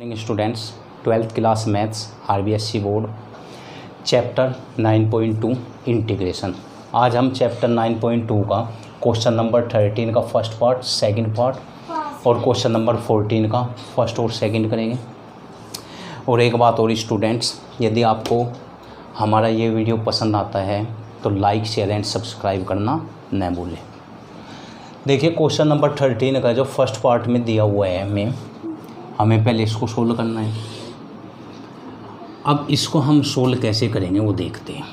Students 12th class maths RBSC board chapter 9.2 integration. आज हम chapter 9.2 का क्वेश्चन नंबर 13 का फर्स्ट पार्ट, सेकंड पार्ट और क्वेश्चन नंबर 14 का फर्स्ट और सेकंड करेंगे। और एक बात और स्टूडेंट्स, यदि आपको हमारा ये वीडियो पसंद आता है तो लाइक शेयर एंड सब्सक्राइब करना न भूलें। देखिए क्वेश्चन नंबर 13 का जो फर्स्ट पार्ट में दिया हुआ है हमें पहले इसको सोल्व करना है। अब इसको हम सोल्व कैसे करेंगे वो देखते हैं।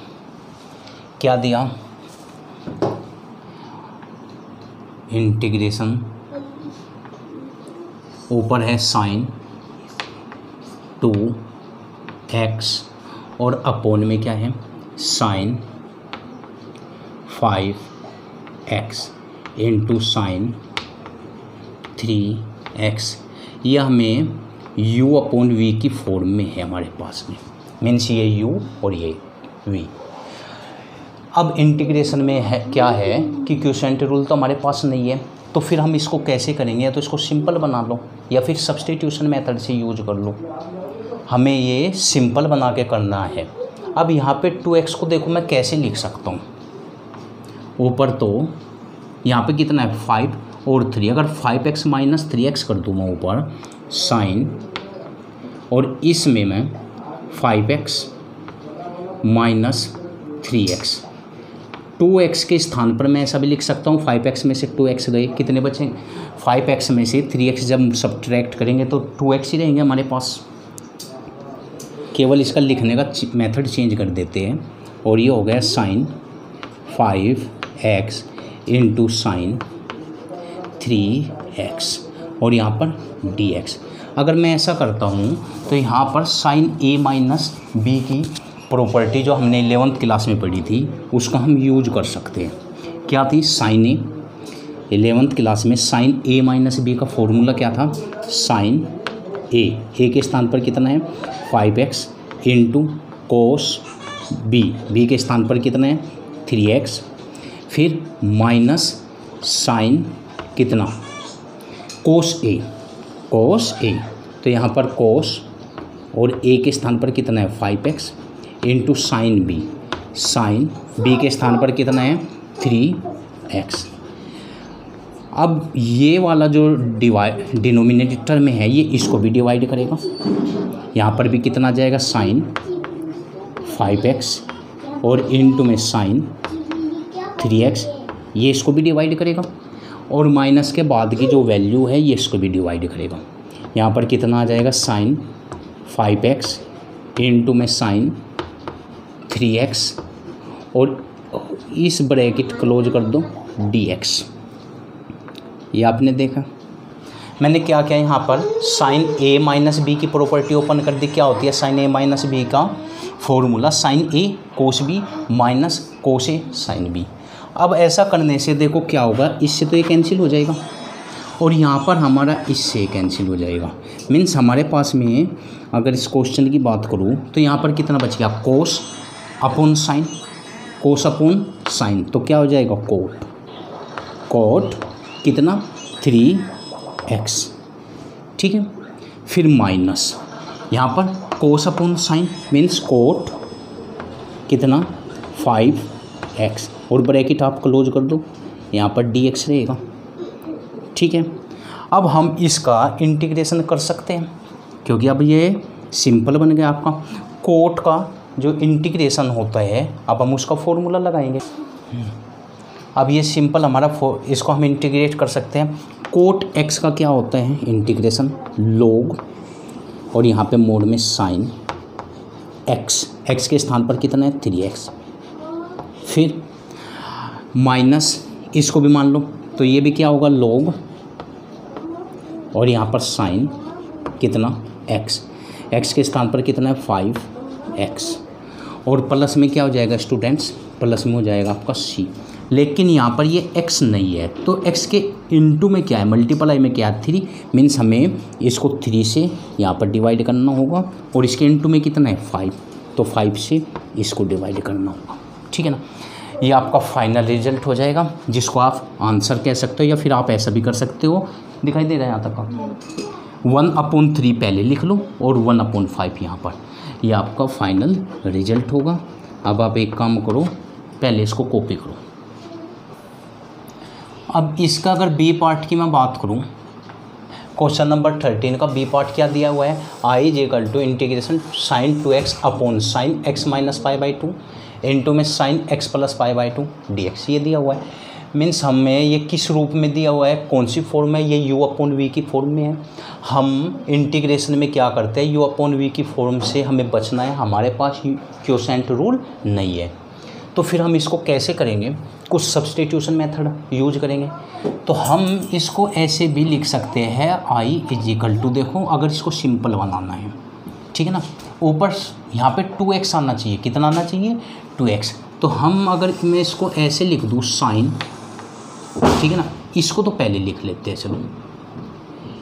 क्या दिया, इंटीग्रेशन, ऊपर है साइन 2x और अपोन में क्या है sign 5x into sine 3x। यह हमें u अपॉन v की फॉर्म में है हमारे पास में, मीन्स ये u और ये v। अब इंटीग्रेशन में है क्या है कि क्वोशिएंट रूल तो हमारे पास नहीं है, तो फिर हम इसको कैसे करेंगे? या तो इसको सिंपल बना लो या फिर सब्स्टिट्यूशन मेथड से यूज कर लो। हमें ये सिंपल बना के करना है। अब यहाँ पे 2x को देखो मैं कैसे लिख सकता हूँ। ऊपर तो यहाँ पे कितना है 5 और 3, अगर 5x माइनस 3x कर दूँ मैं ऊपर साइन, और इसमें मैं 5x माइनस 3x, 2x के स्थान पर मैं ऐसा भी लिख सकता हूँ 5x में से 2x गए, कितने बचे 5x में से 3x जब सब्ट्रैक्ट करेंगे तो 2x ही रहेंगे हमारे पास। केवल इसका लिखने का मेथड चेंज कर देते हैं और ये हो गया sign 5x into sine 3x और यहाँ पर dx। अगर मैं ऐसा करता हूँ तो यहाँ पर साइन a माइनस बी की प्रॉपर्टी जो हमने 11th क्लास में पढ़ी थी उसका हम यूज कर सकते हैं। क्या थी साइन a, 11th क्लास में साइन a माइनस बी का फॉर्मूला क्या था साइन a के स्थान पर कितना है 5x इंटू कोस b के स्थान पर कितना है 3x, फिर माइनस साइन कितना कोस a, तो यहाँ पर कोस और a के स्थान पर कितना है 5x इंटू साइन b के स्थान पर कितना है 3x। अब ये वाला जो डिनोमिनेटर में है ये इसको भी डिवाइड करेगा। यहाँ पर भी कितना जाएगा साइन 5x और इंटू में साइन 3x, ये इसको भी डिवाइड करेगा और माइनस के बाद की जो वैल्यू है ये इसको भी डिवाइड करेगा। यहाँ पर कितना आ जाएगा साइन 5x इंटू में साइन 3x और इस ब्रैकेट क्लोज कर दो dx। ये आपने देखा मैंने क्या किया, यहाँ पर साइन a माइनस बी की प्रॉपर्टी ओपन कर दी। क्या होती है साइन a माइनस बी का formula sine a cos b minus cos a sine b। अब ऐसा करने से देखो क्या होगा, इससे तो ये कैंसिल हो जाएगा और यहाँ पर हमारा इससे कैंसिल हो जाएगा। मीन्स हमारे पास में अगर इस क्वेश्चन की बात करूँ तो यहाँ पर कितना बच गया कोस अपॉन साइन, तो क्या हो जाएगा कोट कितना 3x, ठीक है। फिर माइनस यहाँ पर cos upon sine means cot कितना 5x और ब्रैकेट आप क्लोज कर दो, यहाँ पर dx रहेगा, ठीक है। अब हम इसका इंटीग्रेशन कर सकते हैं क्योंकि अब ये सिंपल बन गया आपका। कोट का जो इंटीग्रेशन होता है अब हम उसका फॉर्मूला लगाएंगे। अब ये सिंपल हमारा इसको हम इंटीग्रेट कर सकते हैं। कोट x का क्या होता है इंटीग्रेशन log और यहाँ पे मोड में साइन x के स्थान पर कितना है 3x, फिर माइनस इसको भी मान लो तो ये भी क्या होगा log और यहाँ पर साइन कितना x के स्थान पर कितना है 5x और प्लस में क्या हो जाएगा स्टूडेंट्स, प्लस में हो जाएगा आपका c। लेकिन यहाँ पर ये x नहीं है तो x के इंटू में क्या है मल्टीप्लाई में क्या है 3, मीन्स हमें इसको 3 से यहाँ पर डिवाइड करना होगा और इसके इंटू में कितना है 5, तो 5 से इसको डिवाइड करना होगा, ठीक है ना। ये आपका फाइनल रिजल्ट हो जाएगा जिसको आप आंसर कह सकते हो या फिर आप ऐसा भी कर सकते हो। दिखाई दे रहा है यहाँ तक का। 1/3 पहले लिख लो और 1/5 यहाँ पर, ये आपका फाइनल रिजल्ट होगा। अब आप एक काम करो, पहले इसको कॉपी करो। अब इसका अगर बी पार्ट की मैं बात करूँ, क्वेश्चन नंबर 13 का बी पार्ट क्या दिया हुआ है, I is equal to integration sine 2x upon sine x minus pi by 2 into में sine x plus pi by 2 dx, ये दिया हुआ है। मीन्स हमें ये किस रूप में दिया हुआ है, कौन सी फॉर्म है, ये u अपॉन वी की फॉर्म में है। हम इंटीग्रेशन में क्या करते हैं, u अपॉन वी की फॉर्म से हमें बचना है, हमारे पास क्वोशेंट रूल नहीं है। तो फिर हम इसको कैसे करेंगे, कुछ सब्स्टिट्यूशन मेथड यूज करेंगे। तो हम इसको ऐसे भी लिख सकते हैं, आई इज इक्वल टू, देखो अगर इसको सिंपल बनाना है, ठीक है ना, ऊपर यहाँ पे 2x आना चाहिए, कितना आना चाहिए 2x। तो हम अगर मैं इसको ऐसे लिख दूँ साइन, ठीक है ना, इसको तो पहले लिख लेते हैं, चलो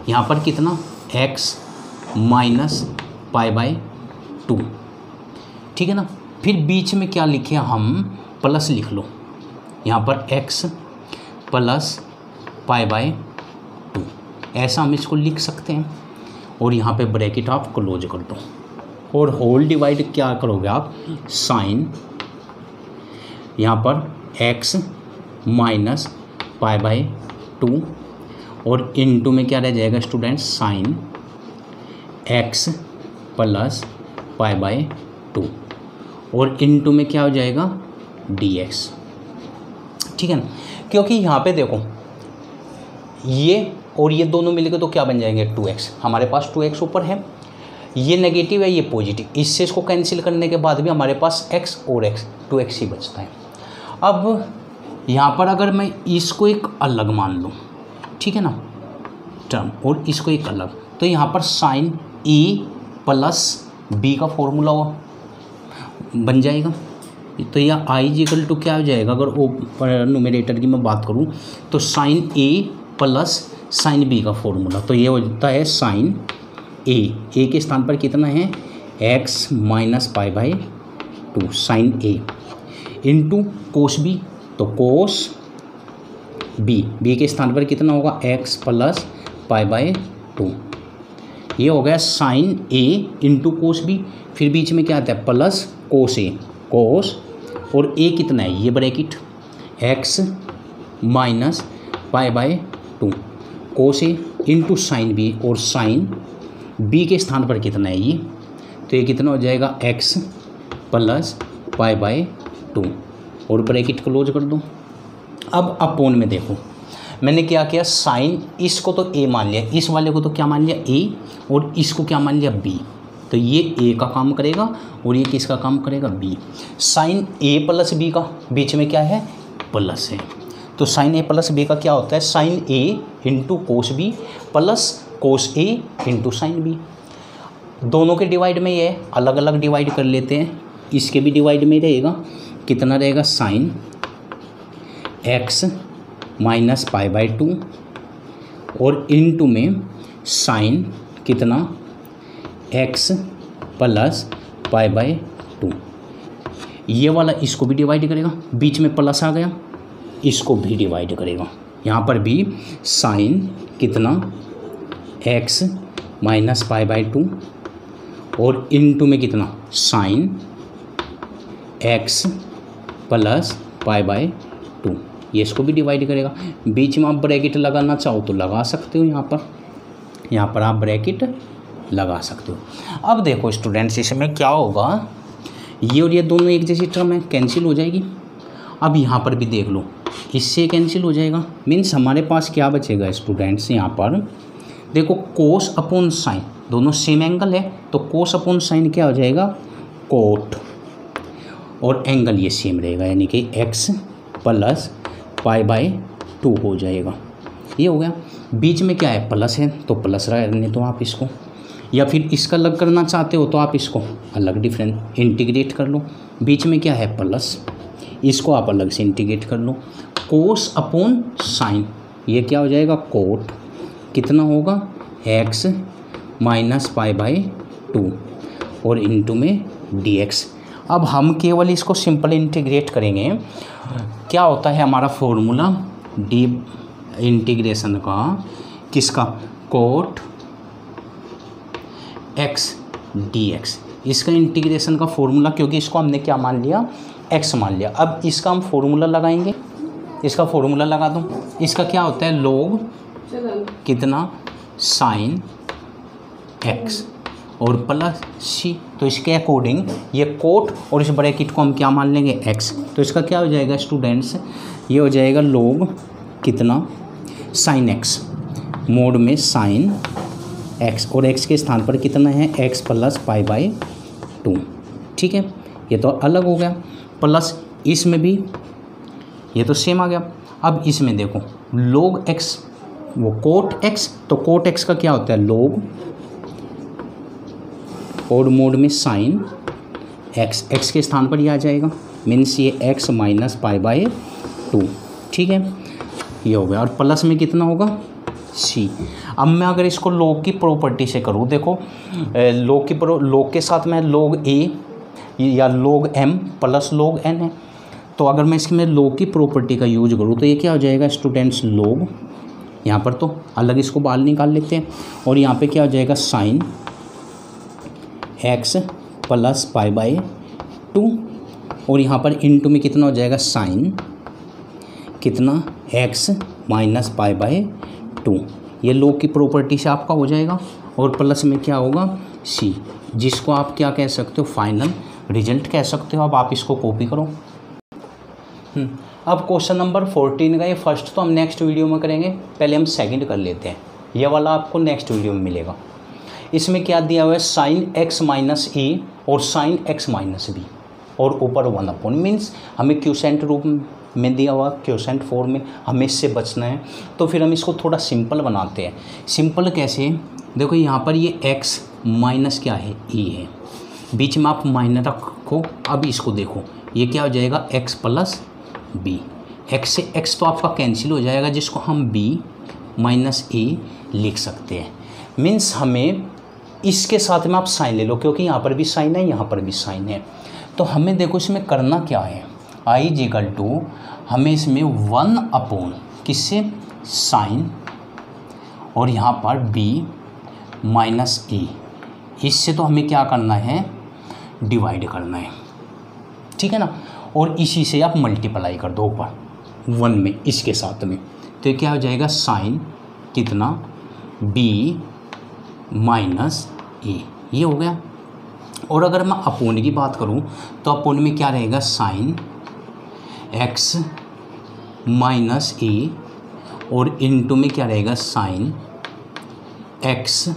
यहाँ पर कितना x माइनस पाई बाई 2, ठीक है ना। फिर बीच में क्या लिखे हम, प्लस लिख लो, यहाँ पर x प्लस पाई बाई 2, ऐसा हम इसको लिख सकते हैं। और यहाँ पे ब्रैकेट आप क्लोज कर दो और होल डिवाइड क्या करोगे आप, साइन यहाँ पर x माइनस पाई बाई 2 और इनटू में क्या रह जाएगा student, sine x plus pi by 2 और इनटू में क्या हो जाएगा dx, ठीक है ना। क्योंकि यहाँ पे देखो ये और ये दोनों मिलकर तो क्या बन जाएंगे 2x, हमारे पास 2x ऊपर है, ये नेगेटिव है ये पॉजिटिव, इससे इसको कैंसिल करने के बाद भी हमारे पास x और x 2x ही बचता है। अब यहाँ पर अगर मैं इसको एक अलग मान लूँ, ठीक है ना, टर्म, और इसको एक अलग, तो यहाँ पर साइन a प्लस b का फॉर्मूला बन जाएगा। तो यह आई इक्वल टू क्या हो जाएगा, अगर न्यूमरेटर की मैं बात करूँ तो sine a plus sine b का फॉर्मूला, तो ये होता है साइन a के स्थान पर कितना है x minus pi by 2 sine a into cos b, तो कोस b के स्थान पर कितना होगा x प्लस पाई बाई 2, ये हो गया sine a into cos b। फिर बीच में क्या आता है प्लस कोस a, कोस और a कितना है ये bracket x minus pi by 2 cos a into sine b, और साइन b के स्थान पर कितना है ये, तो ये कितना हो जाएगा x प्लस पाई बाई 2 और ब्रैकेट क्लोज कर दो। अब अपोन में देखो मैंने क्या किया, साइन इसको तो a मान लिया, इस वाले को तो क्या मान लिया a, और इसको क्या मान लिया b, तो ये a का काम करेगा और ये किसका काम करेगा b। Sine a plus b का बीच में क्या है प्लस है, तो साइन a प्लस b का क्या होता है sine a into cos b plus cos a into sine b। दोनों के डिवाइड में ये अलग अलग डिवाइड कर लेते हैं, इसके भी डिवाइड में रहेगा, कितना रहेगा sine x minus pi by 2 और इनटू में साइन कितना x प्लस पाई बाई 2, ये वाला इसको भी डिवाइड करेगा, बीच में प्लस आ गया इसको भी डिवाइड करेगा, यहाँ पर भी साइन कितना x माइनस पाई बाई 2 और इनटू में कितना sine x plus pi by 2, ये इसको भी डिवाइड करेगा। बीच में आप ब्रैकेट लगाना चाहो तो लगा सकते हो, यहाँ पर आप ब्रैकेट लगा सकते हो। अब देखो स्टूडेंट्स इसमें क्या होगा, ये और ये दोनों एक जैसी टर्म है कैंसिल हो जाएगी। अब यहाँ पर भी देख लो इससे कैंसिल हो जाएगा, मीन्स हमारे पास क्या बचेगा स्टूडेंट्स, यहाँ पर देखो कोस अपॉन साइन दोनों सेम एंगल है, तो कोस अपॉन साइन क्या हो जाएगा कोट, और एंगल ये सेम रहेगा यानी कि x प्लस पाई बाई 2 हो जाएगा, ये हो गया। बीच में क्या है प्लस है तो प्लस रहने तो आप इसको, या फिर इसका अलग करना चाहते हो तो आप इसको अलग डिफरेंट इंटीग्रेट कर लो, बीच में क्या है प्लस, इसको आप अलग से इंटीग्रेट कर लो। कोस अपॉन साइन ये क्या हो जाएगा कोट, कितना होगा x माइनस पाई बाई 2 और इनटू में dx। अब हम केवल इसको सिंपल इंटीग्रेट करेंगे, क्या होता है हमारा फॉर्मूला डी इंटीग्रेशन का, किसका कोट एक्स डी एक्स। इसका इंटीग्रेशन का फॉर्मूला, क्योंकि इसको हमने क्या मान लिया, एक्स मान लिया। अब इसका हम फॉर्मूला लगाएंगे, इसका फॉर्मूला लगा दूँ। इसका क्या होता है, log कितना साइन एक्स और प्लस सी। तो इसके अकॉर्डिंग ये कोट और इस ब्रैकेट को हम क्या मान लेंगे, एक्स। तो इसका क्या हो जाएगा स्टूडेंट्स, ये हो जाएगा log कितना साइन एक्स मोड में साइन एक्स, और एक्स के स्थान पर कितना है, एक्स प्लस पाई बाई 2। ठीक है, ये तो अलग हो गया। प्लस इसमें भी ये तो सेम आ गया। अब इसमें देखो log एक्स वो कोट एक्स, तो कोट एक्स का क्या होता है, log और मोड में साइन एक्स, एक्स के स्थान पर ये आ जाएगा, मीन्स ये एक्स माइनस पाई बाई 2। ठीक है, ये हो गया। और प्लस में कितना होगा, सी। अब मैं अगर इसको log की प्रॉपर्टी से करूँ, देखो log के साथ में log a या log m plus log n है। तो अगर मैं इसमें log की प्रॉपर्टी का यूज करूँ तो ये क्या हो जाएगा स्टूडेंट्स, log, यहाँ पर तो अलग इसको बाहर निकाल लेते हैं, और यहाँ पे क्या हो जाएगा sine x plus pi by 2, और यहाँ पर इनटू में कितना हो जाएगा, साइन कितना एक्स माइनस पाई बाई 2। ये log की प्रॉपर्टी से आपका हो जाएगा। और प्लस में क्या होगा, सी, जिसको आप क्या कह सकते हो, फाइनल रिजल्ट कह सकते हो। अब आप इसको कॉपी करो। अब क्वेश्चन नंबर 14 का ये फर्स्ट तो हम नेक्स्ट वीडियो में करेंगे, पहले हम सेकंड कर लेते हैं। ये वाला आपको नेक्स्ट वीडियो में मिलेगा। इसमें क्या दिया हुआ है, साइन एक्स माइनस ए और साइन एक्स माइनस बी, और ऊपर 1/, मीन्स हमें क्यूसेंट रूप में दिया हुआ, क्यूसेंट फॉर्म में हमें इससे बचना है। तो फिर हम इसको थोड़ा सिंपल बनाते हैं। सिंपल कैसे, देखो यहाँ पर ये एक्स माइनस क्या है, ए है, बीच में आप माइनस रखो। अब इसको देखो, ये क्या हो जाएगा, एक्स प्लस बी। एक्स से एक्स तो आपका कैंसिल हो जाएगा, जिसको हम बी माइनस ए लिख सकते हैं। मीन्स हमें इसके साथ में आप साइन ले लो, क्योंकि यहाँ पर भी साइन है, यहाँ पर भी साइन है। तो हमें देखो इसमें करना क्या है, आई इज इक्वल टू, हमें इसमें 1/, किससे, साइन, और यहाँ पर b माइनस ए, इससे तो हमें क्या करना है, डिवाइड करना है। ठीक है ना, और इसी से आप मल्टीप्लाई कर दो ऊपर 1 में, इसके साथ में। तो क्या हो जाएगा, साइन कितना b माइनस ए, ये हो गया। और अगर मैं अपोन की बात करूं तो अपोन में क्या रहेगा, साइन एक्स माइनस ए, और इनटू में क्या रहेगा, साइन एक्स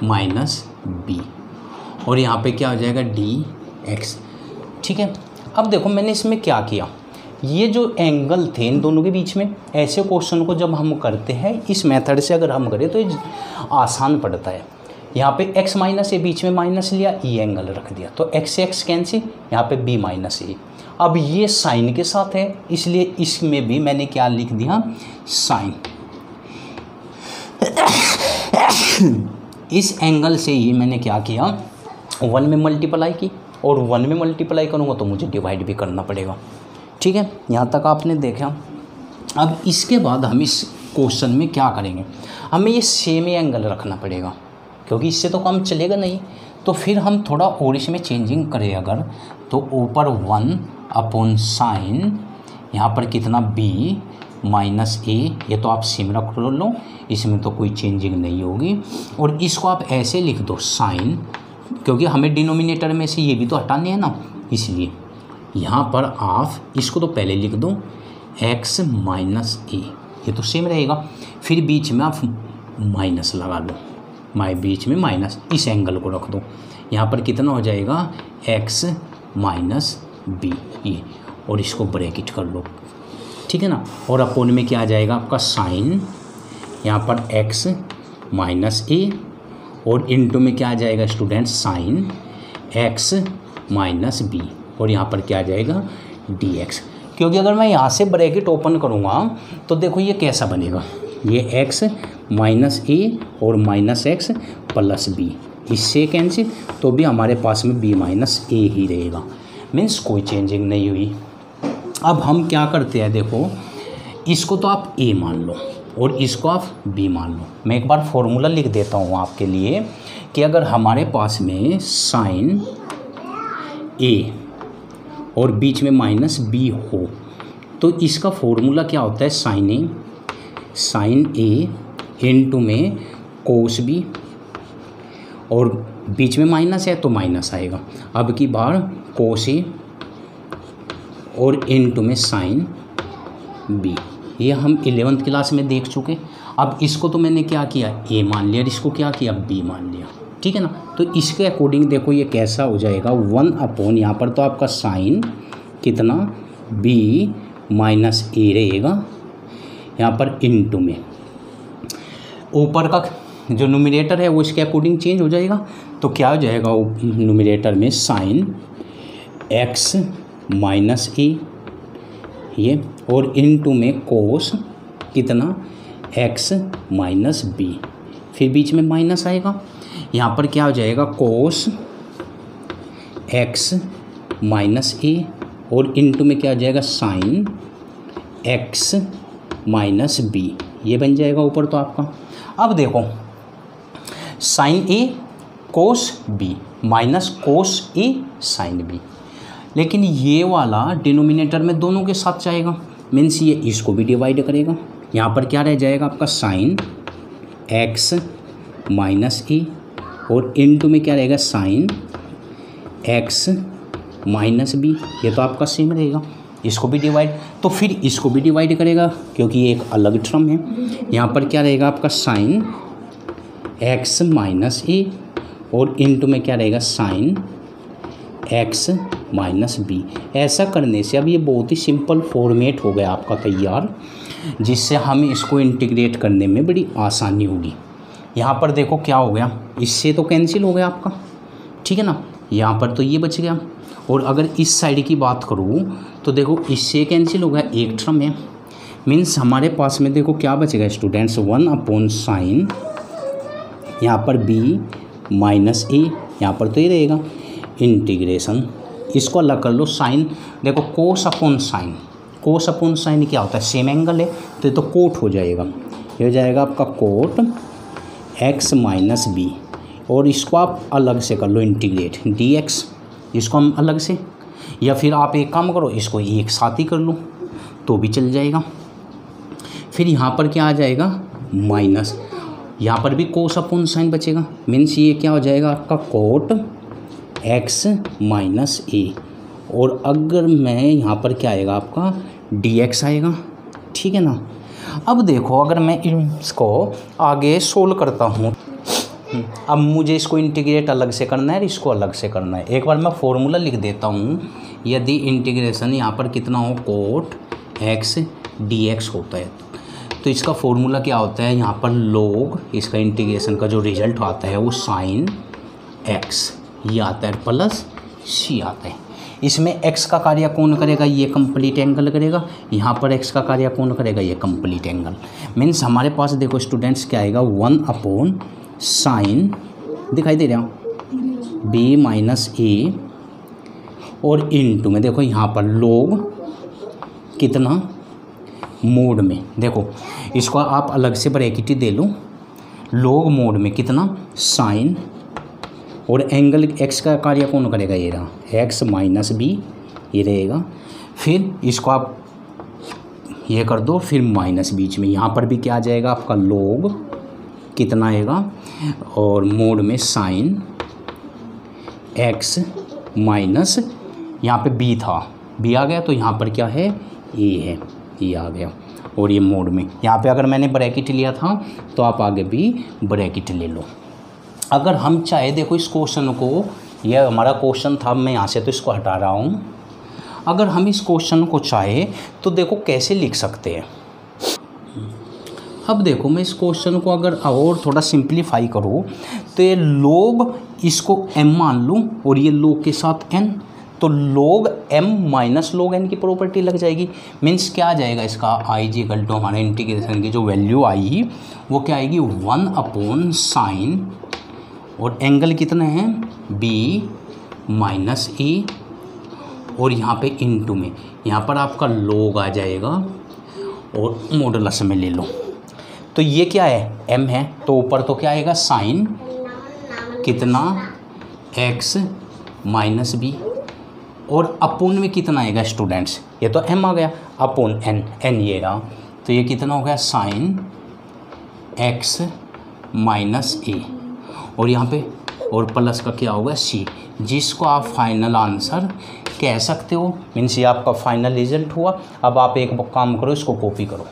माइनस बी, और यहाँ पे क्या हो जाएगा, डी एक्स। ठीक है, अब देखो मैंने इसमें क्या किया, ये जो एंगल थे इन दोनों के बीच में, ऐसे क्वेश्चन को जब हम करते हैं इस मेथड से अगर हम करें तो ये आसान पड़ता है। यहाँ पे x माइनस ए बीच में माइनस लिया, ई एंगल रख दिया, तो x से x कैंसिल, यहाँ पे b माइनस ए। अब ये साइन के साथ है, इसलिए इसमें भी मैंने क्या लिख दिया, साइन। इस एंगल से ही मैंने क्या किया, 1 में मल्टीप्लाई की, और 1 में मल्टीप्लाई करूँगा तो मुझे डिवाइड भी करना पड़ेगा। ठीक है, यहाँ तक आपने देखा। अब इसके बाद हम इस क्वेश्चन में क्या करेंगे, हमें ये सेम ही एंगल रखना पड़ेगा, क्योंकि इससे तो काम चलेगा नहीं। तो फिर हम थोड़ा और इसमें चेंजिंग करें अगर, तो ऊपर 1/, साइन, यहाँ पर कितना b माइनस ए, ये तो आप सेम रख लो, इसमें तो कोई चेंजिंग नहीं होगी। और इसको आप ऐसे लिख दो, साइन, क्योंकि हमें डिनोमिनेटर में से ये भी तो हटाने हैं ना, इसलिए यहाँ पर आप इसको तो पहले लिख दो x माइनस ए, ये तो सेम रहेगा। फिर बीच में आप माइनस लगा लो, बीच में माइनस, इस एंगल को रख दो, यहाँ पर कितना हो जाएगा, x माइनस बी, ये, और इसको ब्रैकेट कर लो। ठीक है ना, और अपोन में क्या आ जाएगा आपका, साइन, यहाँ पर x माइनस ए, और इनटू में क्या आ जाएगा student, sine x minus b, और यहाँ पर क्या आ जाएगा, dx। क्योंकि अगर मैं यहाँ से ब्रैकेट ओपन करूँगा तो देखो ये कैसा बनेगा, ये x माइनस ए और माइनस एक्स प्लस बी, इससे कैंसिल, तो भी हमारे पास में b माइनस ए ही रहेगा, मीन्स कोई चेंजिंग नहीं हुई। अब हम क्या करते हैं, देखो इसको तो आप a मान लो और इसको आप b मान लो। मैं एक बार फॉर्मूला लिख देता हूँ आपके लिए कि अगर हमारे पास में साइन ए और बीच में माइनस बी हो तो इसका फॉर्मूला क्या होता है, साइन ए इनटू में कोस बी, और बीच में माइनस है तो माइनस आएगा। अब की बार कोस ए और इनटू में साइन बी, ये हम 11th क्लास में देख चुके। अब इसको तो मैंने क्या किया, ए मान लिया, और इसको क्या किया, बी मान लिया, ठीक है ना। तो इसके अकॉर्डिंग देखो ये कैसा हो जाएगा, 1/, यहाँ पर तो आपका साइन कितना बी माइनस ए रहेगा, यहाँ पर इनटू में ऊपर का जो न्यूमरेटर है वो इसके अकॉर्डिंग चेंज हो जाएगा। तो क्या हो जाएगा, न्यूमरेटर में साइन एक्स माइनस ए ये, और इनटू में कोस कितना एक्स माइनस बी, फिर बीच में माइनस आएगा, यहाँ पर क्या हो जाएगा कोस एक्स माइनस ए, और इनटू में क्या हो जाएगा साइन एक्स माइनस बी, ये बन जाएगा ऊपर तो आपका। अब देखो साइन ए कोस बी माइनस कोस ए साइन बी, लेकिन ये वाला डिनोमिनेटर में दोनों के साथ जाएगा, मीन्स ये इसको भी डिवाइड करेगा। यहाँ पर क्या रह जाएगा आपका साइन एक्स माइनस ए, और इनटू में क्या रहेगा साइन एक्स माइनस बी, ये तो आपका सेम रहेगा, इसको भी डिवाइड, तो फिर इसको भी डिवाइड करेगा क्योंकि ये एक अलग टर्म है। यहाँ पर क्या रहेगा आपका साइन एक्स माइनस ए, और इनटू में क्या रहेगा साइन एक्स माइनस बी। ऐसा करने से अब ये बहुत ही सिंपल फॉर्मेट हो गया आपका तैयार, जिससे हम इसको इंटीग्रेट करने में बड़ी आसानी होगी। यहाँ पर देखो क्या हो गया, इससे तो कैंसिल हो गया आपका, ठीक है ना, यहाँ पर तो ये बच गया। और अगर इस साइड की बात करूँ तो देखो इससे कैंसिल हो गया, एक टर्म है, मीन्स हमारे पास में देखो क्या बचेगा स्टूडेंट्स, 1/ साइन यहाँ पर बी माइनस ए, यहाँ पर तो ये रहेगा इंटीग्रेशन, इसको अलग कर लो, साइन देखो कोस अपॉन साइन क्या होता है, सेम एंगल है तो ये तो कोट हो जाएगा, ये हो जाएगा आपका कोट एक्स माइनस बी, और इसको आप अलग से कर लो इंटीग्रेट डी एक्स, इसको हम अलग से, या फिर आप एक काम करो इसको एक साथ ही कर लो तो भी चल जाएगा। फिर यहाँ पर क्या आ जाएगा माइनस, यहाँ पर भी कोस अपॉन साइन बचेगा, मीन्स ये क्या हो जाएगा आपका कोट एक्स माइनस ए, और अगर मैं यहाँ पर क्या आएगा आपका डी एक्स आएगा, ठीक है ना। अब देखो अगर मैं इसको आगे सोल्व करता हूँ, अब मुझे इसको इंटीग्रेट अलग से करना है और इसको अलग से करना है। एक बार मैं फॉर्मूला लिख देता हूँ, यदि इंटीग्रेशन यहाँ पर कितना हो कोट एक्स डी एक्स होता है तो इसका फॉर्मूला क्या होता है, यहाँ पर लोग इसका इंटीग्रेशन का जो रिजल्ट आता है वो साइन एक्स ये आता है प्लस सी आता है। इसमें एक्स का कार्य कौन करेगा, ये कंप्लीट एंगल करेगा, यहाँ पर एक्स का कार्य कौन करेगा, ये कंप्लीट एंगल। मीन्स हमारे पास देखो स्टूडेंट्स क्या आएगा 1/ साइन दिखाई दे रहा हूँ बी माइनस ए, और इनटू में देखो यहाँ पर लोग कितना मोड में, देखो इसको आप अलग से ब्रैकेट दे लो, लोग मोड में कितना साइन, और एंगल एक्स का कार्य कौन करेगा, ये रहा एक्स माइनस बी ये रहेगा, फिर इसको आप ये कर दो, फिर माइनस बीच में, यहाँ पर भी क्या आ जाएगा आपका लोग कितना आएगा, और मोड में साइन एक्स माइनस, यहाँ पे बी था, बी आ गया तो यहाँ पर क्या है ए है, ये आ गया, और ये मोड में यहाँ पे अगर मैंने ब्रैकेट लिया था तो आप आगे भी ब्रैकेट ले लो। अगर हम चाहे देखो इस क्वेश्चन को, यह हमारा क्वेश्चन था, मैं यहाँ से तो इसको हटा रहा हूँ, अगर हम इस क्वेश्चन को चाहे तो देखो कैसे लिख सकते हैं। अब देखो मैं इस क्वेश्चन को अगर और थोड़ा सिंप्लीफाई करूँ तो ये लोग इसको m मान लूँ और ये लोग के साथ n, तो लोग m माइनस लोग n की प्रॉपर्टी लग जाएगी। मीन्स क्या आ जाएगा इसका आई जी इक्वल टू हमारे इंटीग्रेशन की जो वैल्यू आई वो क्या आएगी 1/ साइन, और एंगल कितना है b माइनस ए, और यहाँ पे इनटू में यहाँ पर आपका लोग आ जाएगा और मॉडुलस में ले लो, तो ये क्या है m है, तो ऊपर तो क्या आएगा साइन कितना x माइनस बी, और अपोन में कितना आएगा स्टूडेंट्स, ये तो m आ गया, अपोन n ये रहा, तो ये कितना हो गया साइन x माइनस ए, और यहाँ पे और प्लस का क्या होगा c, जिसको आप फाइनल आंसर कह सकते हो। मीन्स ये आपका फाइनल रिजल्ट हुआ। अब आप एक काम करो, इसको कॉपी करो।